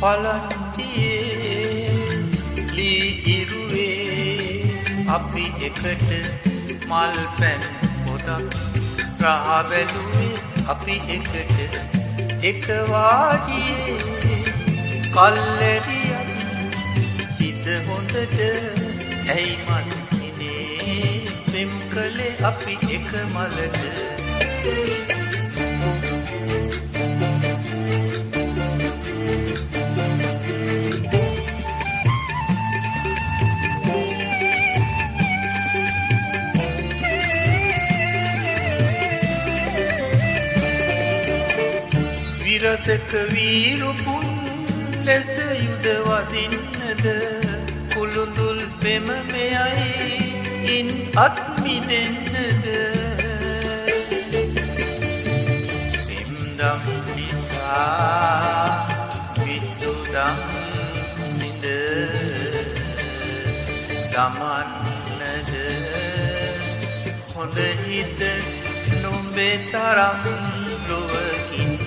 පලංචියේ ලී ඉරුවේ අපි එකට මල් පැන් පොදක් රහ බැලුවේ අපි එකට එක වාඩියේ කල්ලැරියක් හිත හොඳට ඇයි මන්සිනේ පෙම් කළේ අපි එක මලට විරසක වීරුපුන් ලෙස යුද වදින්නද කුළුඳුල් පෙම මෙයයි ඉන් අත්මිදෙන්නද පෙම්දම් නිසා විදුදම් නිද ගමන්නද හොඳ හිත නොඹේ තරම් ලොවකින්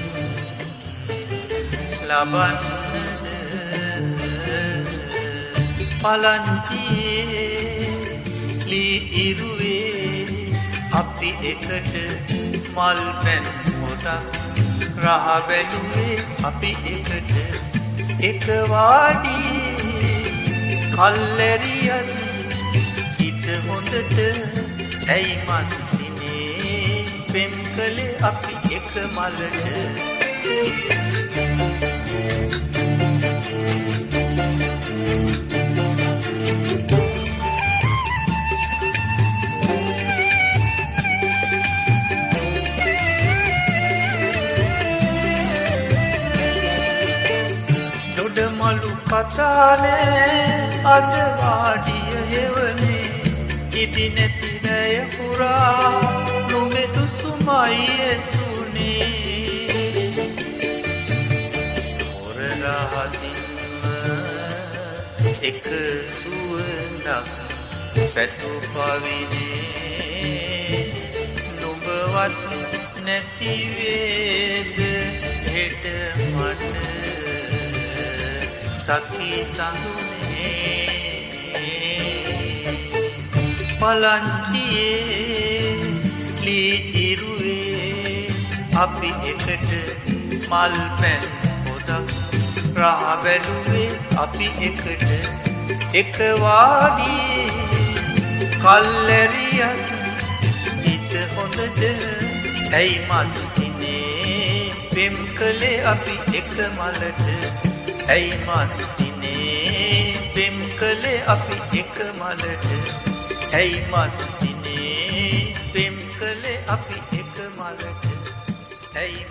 ලබන්නද පලංචියේ ලී ඉරුවේ අපි එකට මල් පැන් පොදක් රහ බැලුවේ අපි එකට එක වාඩියේ කල්ලැරියත් හිත හොඳට ඇයි මන්සිනේ පෙම් කළේ අපි එක මලට දොඩමලු කතානේ අද වාඩිය හෙවනේ ඉදි නැති රැය පුරා නොමෙ සුසුමයි එතුනේ එක සුවඳක් පැතු පවිනේ නුඹවත් නැතිවේද හෙට මට සකි සඳුනේ පලංචියේ ලී ඉරුවේ අපි එකට මල් පැන් පොදක් රහ බැලුවේ අපි එකට එක වාඩියේ කල්ලැරියක් හිත හොඳට ඇයි මන්සිනේ පෙම් කළේ අපි එක මලට ඇයි මන්සිනේ පෙම් කළේ අපි එක මලට ඇයි මන්සිනේ පෙම් කළේ අපි එක මලට ඇයි